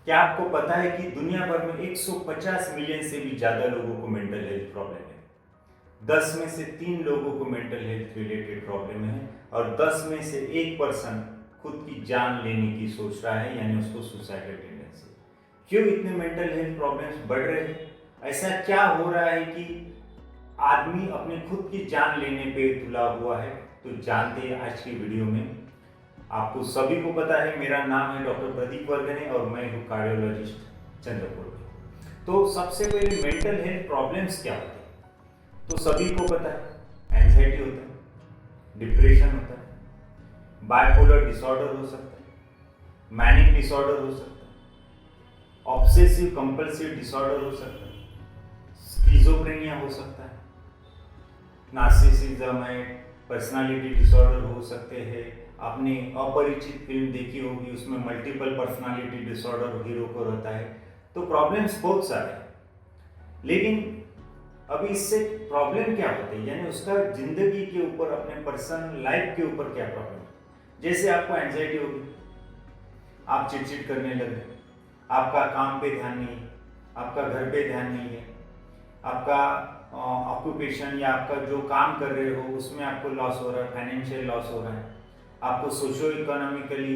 क्या आपको पता है कि दुनिया भर में 150 मिलियन से भी ज़्यादा लोगों को मेंटल हेल्थ प्रॉब्लम है। 10 में से 3 लोगों को मेंटल हेल्थ रिलेटेड प्रॉब्लम है और 10 में से 1% खुद की जान लेने की सोच रहा है, यानी उसको सुसाइडल टेंडेंसी। क्यों इतने मेंटल हेल्थ प्रॉब्लम्स बढ़ रहे हैं? ऐसा क्या हो रहा है कि आदमी अपने खुद की जान लेने पे तुला हुआ है? तो जानते हैं आज की वीडियो में। आपको सभी को पता है, मेरा नाम है डॉक्टर प्रदीप वर्गने और मैं हूँ कार्डियोलॉजिस्ट चंद्रपुर में। तो सबसे पहले मेंटल हेल्थ प्रॉब्लम्स क्या होते हैं? तो सभी को पता है, एंजाइटी होता है, डिप्रेशन होता है, बाइपोलर डिसऑर्डर हो सकता है, मैनिक डिसऑर्डर हो सकता है, ऑब्सेसिव कंपल्सिव डिसऑर्डर हो सकता है, स्किज़ोफ्रेनिया हो सकता है, नार्सिसिज्म है, पर्सनालिटी डिसऑर्डर हो सकते हैं। आपने अपरिचित फिल्म देखी होगी, उसमें मल्टीपल पर्सनालिटी डिसऑर्डर हीरो को रहता है। तो प्रॉब्लम्स बहुत सारे हैं, लेकिन अभी इससे प्रॉब्लम क्या होते हैं, यानी उसका जिंदगी के ऊपर, अपने पर्सनल लाइफ के ऊपर क्या प्रॉब्लम है। जैसे आपको एंजाइटी होगी, आप चिड़चिड़ करने लगे, आपका काम पे ध्यान नहीं है, आपका घर पे ध्यान नहीं है, आपका ऑक्यूपेशन या आपका जो काम कर रहे हो उसमें आपको लॉस हो रहा है, फाइनेंशियल लॉस हो रहा है, आपको सोशो इकोनॉमिकली,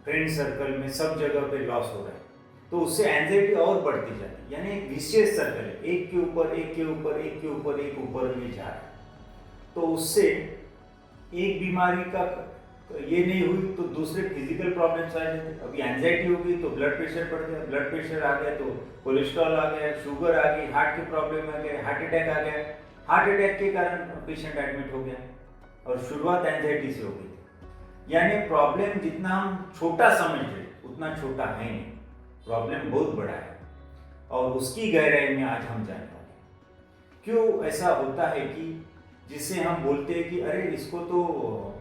फ्रेंड सर्कल में सब जगह पे लॉस हो रहा है। तो उससे एंजाइटी और बढ़ती जाती है, यानी एक विशेष सर्कल है, एक के ऊपर एक के ऊपर एक के ऊपर एक ऊपर में जा रहा है। तो उससे एक बीमारी का ये नहीं हुई तो दूसरे फिजिकल प्रॉब्लम्स आ जाते। अभी एंजाइटी होगी तो ब्लड प्रेशर बढ़ गया, ब्लड प्रेशर आ गया तो कोलेस्ट्रॉल आ गया, शुगर आ गई, हार्ट की प्रॉब्लम आ गया, हार्ट अटैक आ गया। हार्ट अटैक के कारण पेशेंट एडमिट हो गया और शुरुआत एंजाइटी से हो गई थी। यानी प्रॉब्लम जितना हम छोटा समझ रहे उतना छोटा है नहीं, प्रॉब्लम बहुत बड़ा है और उसकी गहराई में आज हम जाने वाले हैं। क्यों ऐसा होता है कि जिससे हम बोलते हैं कि अरे इसको तो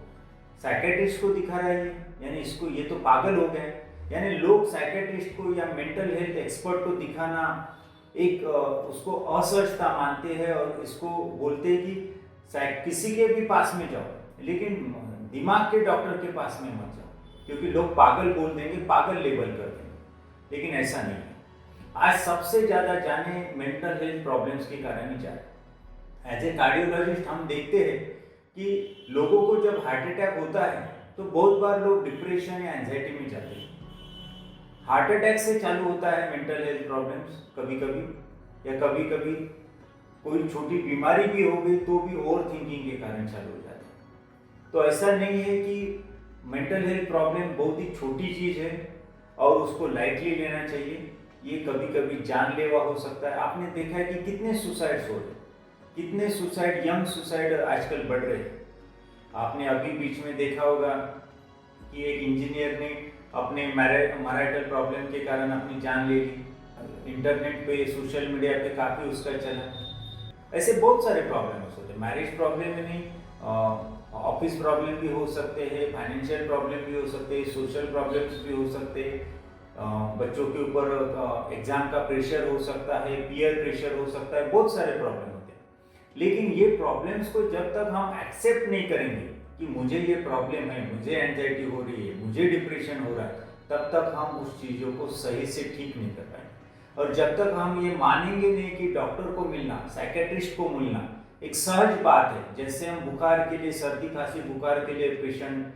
साइकेट्रिस्ट को दिखा रहा है, यानी इसको ये तो पागल हो गए। यानी लोग साइकेट्रिस्ट को या मेंटल हेल्थ एक्सपर्ट को दिखाना एक उसको असहजता मानते हैं और इसको बोलते हैं कि किसी के भी पास में जाओ, लेकिन दिमाग के डॉक्टर के पास में मत जाओ, क्योंकि लोग पागल बोल देंगे, पागल लेबल कर देंगे। लेकिन ऐसा नहीं है। आज सबसे ज़्यादा जाने मेंटल हेल्थ प्रॉब्लम्स के कारण ही जा रहे हैं। एज ए कार्डियोलॉजिस्ट हम देखते हैं कि लोगों को जब हार्ट अटैक होता है तो बहुत बार लोग डिप्रेशन या एंजाइटी में जाते हैं। हार्ट अटैक से चालू होता है मेंटल हेल्थ प्रॉब्लम्स कभी कभी, या कभी कभी कोई छोटी बीमारी भी हो गई तो भी ओवर थिंकिंग के कारण चालू हो जाते हैं। तो ऐसा नहीं है कि मेंटल हेल्थ प्रॉब्लम बहुत ही छोटी चीज़ है और उसको लाइटली लेना चाहिए। ये कभी कभी जानलेवा हो सकता है। आपने देखा है कि कितने सुसाइड्स हो रहे हैं, कितने सुसाइड, यंग सुसाइड आजकल बढ़ रहे हैं। आपने अभी बीच में देखा होगा कि एक इंजीनियर ने अपने मैरिटल प्रॉब्लम के कारण अपनी जान ले ली। इंटरनेट पे, सोशल मीडिया पे काफ़ी उसका चला। ऐसे बहुत सारे प्रॉब्लम्स होते हैं। मैरिज प्रॉब्लम में नहीं, ऑफिस प्रॉब्लम भी हो सकते हैं, फाइनेंशियल प्रॉब्लम भी हो सकते हैं, सोशल प्रॉब्लम्स भी हो सकते हैं, बच्चों के ऊपर एग्जाम का प्रेशर हो सकता है, पीयर प्रेशर हो सकता है, बहुत सारे प्रॉब्लम होते हैं। लेकिन ये प्रॉब्लम्स को जब तक हम एक्सेप्ट नहीं करेंगे कि मुझे ये प्रॉब्लम है, मुझे एंजाइटी हो रही है, मुझे डिप्रेशन हो रहा है, तब तक हम उस चीज़ों को सही से ठीक नहीं कर पाएंगे। और जब तक हम ये मानेंगे नहीं कि डॉक्टर को मिलना, साइकेट्रिस्ट को मिलना एक सहज बात है, जैसे हम बुखार के लिए, सर्दी खांसी बुखार के लिए पेशेंट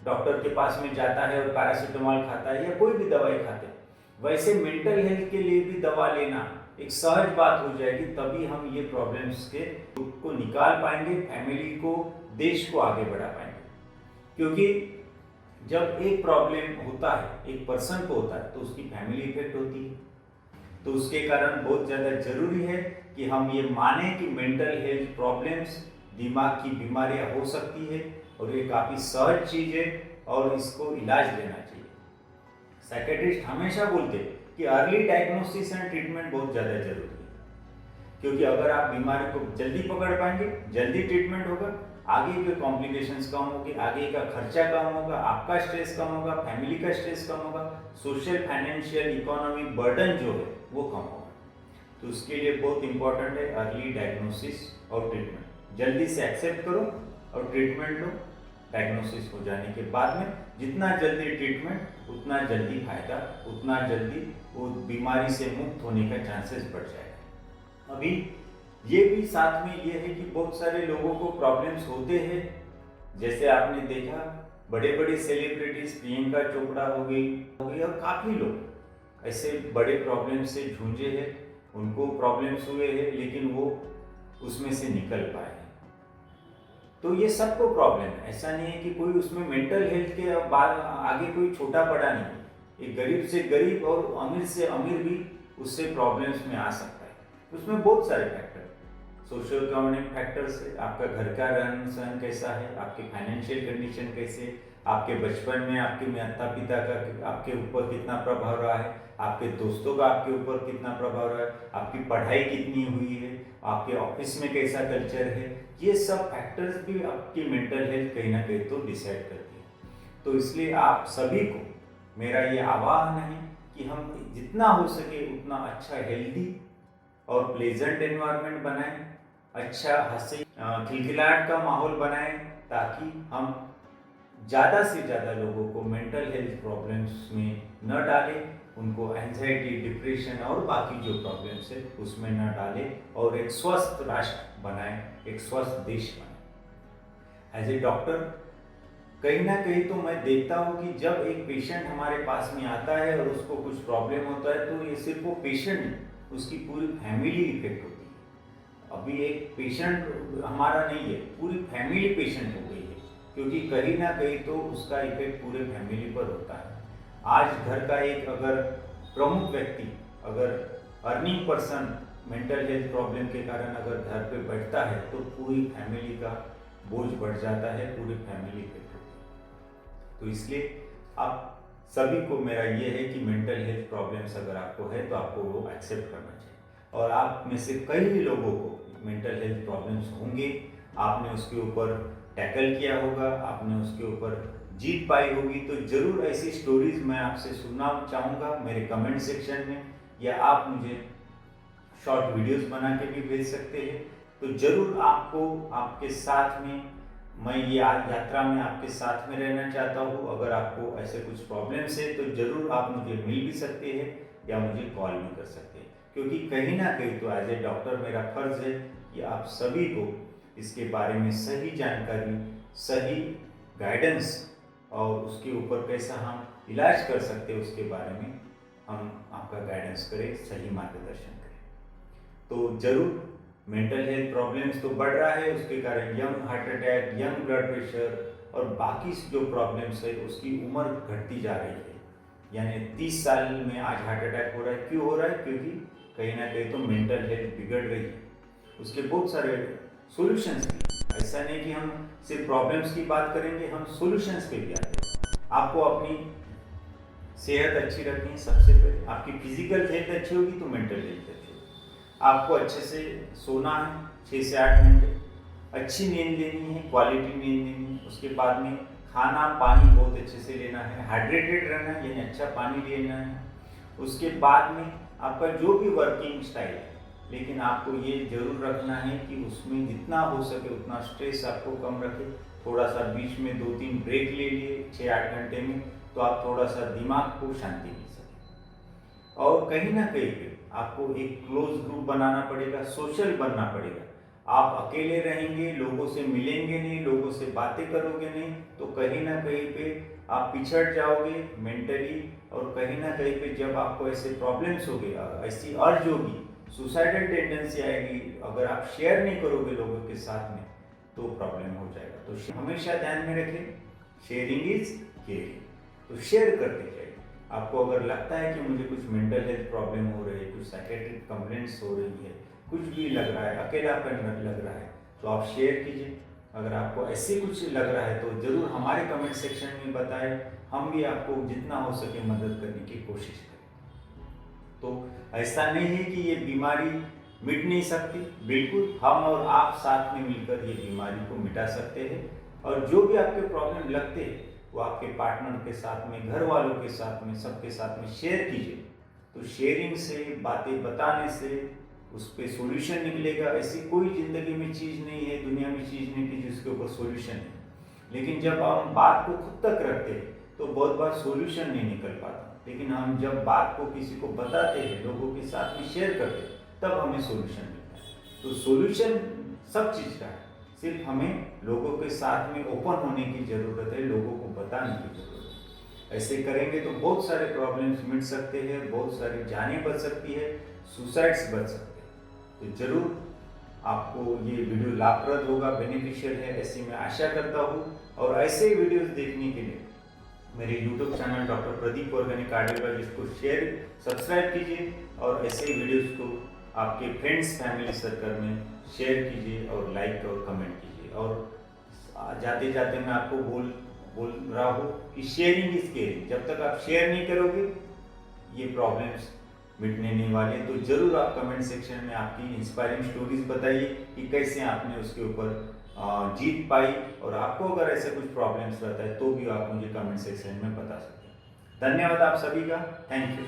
डॉक्टर के पास में जाता है और पैरासीटामोल खाता है या कोई भी दवाई खाते हैं, वैसे मेंटल हेल्थ के लिए भी दवा लेना एक सहज बात हो जाएगी। तभी हम ये प्रॉब्लम्स के को निकाल पाएंगे, फैमिली को, देश को आगे बढ़ा पाएंगे। क्योंकि जब एक प्रॉब्लम होता है, एक पर्सन को होता है, तो उसकी फैमिली इफेक्ट होती है। तो उसके कारण बहुत ज़्यादा जरूरी है कि हम ये माने कि मेंटल हेल्थ प्रॉब्लम्स, दिमाग की बीमारियां हो सकती है और ये काफ़ी सहज चीज़ है और इसको इलाज लेना चाहिए। साइकेट्रिस्ट हमेशा बोलते हैं कि अर्ली डायग्नोसिस एंड ट्रीटमेंट बहुत ज़्यादा जरूरी है, क्योंकि अगर आप बीमारी को जल्दी पकड़ पाएंगे, जल्दी ट्रीटमेंट होगा, आगे के कॉम्प्लिकेशंस कम होगी, आगे का खर्चा कम होगा, आपका स्ट्रेस कम होगा, फैमिली का स्ट्रेस कम होगा, सोशल, फाइनेंशियल, इकोनॉमिक बर्डन जो है वो कम होगा। तो उसके लिए बहुत इंपॉर्टेंट है अर्ली डायग्नोसिस और ट्रीटमेंट। जल्दी से एक्सेप्ट करो और ट्रीटमेंट लो, डायग्नोसिस हो जाने के बाद में जितना जल्दी ट्रीटमेंट उतना जल्दी फायदा, उतना जल्दी वो बीमारी से मुक्त होने का चांसेस बढ़ जाएगा। अभी ये भी साथ में ये है कि बहुत सारे लोगों को प्रॉब्लम्स होते हैं, जैसे आपने देखा बड़े बड़े सेलिब्रिटीज प्रियंका चोपड़ा हो गई और काफ़ी लोग ऐसे बड़े प्रॉब्लम से जूझे हैं, उनको प्रॉब्लम्स हुए हैं लेकिन वो उसमें से निकल पाए। तो ये सबको प्रॉब्लम है, ऐसा नहीं है कि कोई उसमें मेंटल हेल्थ के बाद आगे कोई छोटा बड़ा नहीं है। एक गरीब से गरीब और अमीर से अमीर भी उससे प्रॉब्लम्स में आ सकता है। उसमें बहुत सारे फैक्टर, सोशियो इकोनॉमिक फैक्टर्स है, आपका घर का रहन सहन कैसा है, आपकी फाइनेंशियल कंडीशन कैसे, आपके बचपन में आपके माता पिता का आपके ऊपर कितना प्रभाव रहा है, आपके दोस्तों का आपके ऊपर कितना प्रभाव रहा है, आपकी पढ़ाई कितनी हुई है, आपके ऑफिस में कैसा कल्चर है, ये सब फैक्टर्स भी आपकी मेंटल हेल्थ कहीं ना कहीं तो डिसाइड करती है। तो इसलिए आप सभी को मेरा ये आह्वान है कि हम जितना हो सके उतना अच्छा हेल्दी और प्लेजेंट एनवायरनमेंट बनाएं, अच्छा हंसी खिलखिलाहट का माहौल बनाएं, ताकि हम ज़्यादा से ज़्यादा लोगों को मेंटल हेल्थ प्रॉब्लम्स में न डालें, उनको एंजाइटी, डिप्रेशन और बाकी जो प्रॉब्लम्स है उसमें न डालें और एक स्वस्थ राष्ट्र बनाएं, एक स्वस्थ देश बनाएं। एज ए डॉक्टर कहीं ना कहीं तो मैं देखता हूँ कि जब एक पेशेंट हमारे पास में आता है और उसको कुछ प्रॉब्लम होता है तो ये सिर्फ वो पेशेंट नहीं, उसकी पूरी फैमिली इफेक्ट होती है। अभी एक पेशेंट हमारा नहीं है, पूरी फैमिली पेशेंट हो गई है, क्योंकि कहीं ना कहीं तो उसका इफेक्ट पूरे फैमिली पर होता है। आज घर का एक अगर प्रमुख व्यक्ति, अगर earning person mental health problem के कारण अगर घर पे बैठता है तो पूरी फैमिली का बोझ बढ़ जाता है, पूरी फैमिली इफेक्ट होती है। तो इसलिए आप सभी को मेरा ये है कि मेंटल हेल्थ प्रॉब्लम्स अगर आपको है तो आपको वो एक्सेप्ट करना चाहिए। और आप में से कई लोगों को मेंटल हेल्थ प्रॉब्लम्स होंगे, आपने उसके ऊपर टैकल किया होगा, आपने उसके ऊपर जीत पाई होगी, तो जरूर ऐसी स्टोरीज मैं आपसे सुनना चाहूँगा मेरे कमेंट सेक्शन में, या आप मुझे शॉर्ट वीडियोस बना के भी भेज सकते हैं। तो जरूर आपको आपके साथ में, मैं ये यात्रा में आपके साथ में रहना चाहता हूँ। अगर आपको ऐसे कुछ प्रॉब्लम्स है तो जरूर आप मुझे मिल भी सकते हैं या मुझे कॉल भी कर सकते हैं, क्योंकि कहीं ना कहीं तो एज ए डॉक्टर मेरा फर्ज है कि आप सभी को इसके बारे में सही जानकारी, सही गाइडेंस और उसके ऊपर कैसा हम इलाज कर सकते हैं उसके बारे में हम आपका गाइडेंस करें, सही मार्गदर्शन करें। तो जरूर मेंटल हेल्थ प्रॉब्लम्स तो बढ़ रहा है, उसके कारण young heart attack, young blood pressure और बाकी जो प्रॉब्लम्स है उसकी उम्र घटती जा रही है। यानी 30 साल में आज हार्ट अटैक हो रहा है। क्यों हो रहा है? क्योंकि कहीं ना कहीं तो मेंटल हेल्थ बिगड़ रही है। उसके बहुत सारे सॉल्यूशंस भी, ऐसा नहीं कि हम सिर्फ प्रॉब्लम्स की बात करेंगे, हम सॉल्यूशंस पे भी आते हैं। आपको अपनी सेहत अच्छी रखनी है, सबसे पहले आपकी फिजिकल हेल्थ अच्छी होगी तो मेंटल हेल्थ अच्छी होगी। आपको अच्छे से सोना है, 6 से 8 घंटे अच्छी नींद लेनी है, क्वालिटी नींद लेनी है। उसके बाद में खाना पानी बहुत अच्छे से लेना है, हाइड्रेटेड रहना है, यानी अच्छा पानी लेना है। उसके बाद में आपका जो भी वर्किंग स्टाइल है, लेकिन आपको ये जरूर रखना है कि उसमें जितना हो सके उतना स्ट्रेस आपको कम रखे। थोड़ा सा बीच में 2-3 ब्रेक ले लिए 6-8 घंटे में, तो आप थोड़ा सा दिमाग को शांति मिल सके। और कहीं ना कहीं पे आपको एक क्लोज ग्रुप बनाना पड़ेगा, सोशल बनना पड़ेगा। आप अकेले रहेंगे, लोगों से मिलेंगे नहीं, लोगों से बातें करोगे नहीं, तो कहीं ना कहीं पे आप पिछड़ जाओगे मेंटली। और कहीं ना कहीं पे जब आपको ऐसे प्रॉब्लम्स होंगे, ऐसी अर्ज होगी, सुसाइडल टेंडेंसी आएगी, अगर आप शेयर नहीं करोगे लोगों के साथ में तो प्रॉब्लम हो जाएगा। तो हमेशा ध्यान में रखें, शेयरिंग इज केयरिंग। तो शेयर करते जाइए। आपको अगर लगता है कि मुझे कुछ मेंटल हेल्थ प्रॉब्लम हो रही है, कुछ साइकेट्रिक कंप्लेंट्स हो रही है, कुछ भी लग रहा है, अकेलापन लग रहा है, तो आप शेयर कीजिए। अगर आपको ऐसे कुछ लग रहा है तो ज़रूर हमारे कमेंट सेक्शन में बताएं, हम भी आपको जितना हो सके मदद करने की कोशिश करें। तो ऐसा नहीं है कि ये बीमारी मिट नहीं सकती, बिल्कुल हम और आप साथ में मिलकर ये बीमारी को मिटा सकते हैं। और जो भी आपके प्रॉब्लम लगते हैं वो आपके पार्टनर के साथ में, घर वालों के साथ में, सबके साथ में शेयर कीजिए। तो शेयरिंग से, बातें बताने से उस पर सोल्यूशन निकलेगा। ऐसी कोई जिंदगी में चीज़ नहीं है, दुनिया में चीज़ नहीं थी जिसके ऊपर सोल्यूशन है। लेकिन जब हम बात को खुद तक रखते हैं तो बहुत बार सॉल्यूशन नहीं निकल पाता। लेकिन हम जब बात को किसी को बताते हैं, लोगों के साथ में शेयर करते हैं, तब हमें सॉल्यूशन मिलता है। तो सॉल्यूशन सब चीज़ का है, सिर्फ हमें लोगों के साथ में ओपन होने की ज़रूरत है, लोगों को बताने की ज़रूरत है। ऐसे करेंगे तो बहुत सारे प्रॉब्लम्स मिट सकते हैं, बहुत सारी जानें बच सकती है, सुसाइड्स बच सकते हैं। तो जरूर आपको ये वीडियो लाभप्रद होगा, बेनिफिशियल है, ऐसी मैं आशा करता हूँ। और ऐसे वीडियोस देखने के लिए मेरे YouTube channel doctor Pradeep organic cardiologist को सब्सक्राइब कीजिए और ऐसे वीडियोस को आपके फ्रेंड्स फैमिली सर्कल में शेयर कीजिए और लाइक और कमेंट कीजिए। और जाते जाते मैं आपको बोल रहा हूँ कि शेयरिंग इज केयरिंग। जब तक आप शेयर नहीं करोगे ये प्रॉब्लम्स मिटने नहीं वाले। तो जरूर आप कमेंट सेक्शन में आपकी इंस्पायरिंग स्टोरीज बताइए कि कैसे आपने उसके ऊपर जीत पाई। और आपको अगर ऐसे कुछ प्रॉब्लम्स रहता है तो भी आप मुझे कमेंट सेक्शन में बता सकते हैं। धन्यवाद आप सभी का, थैंक यू।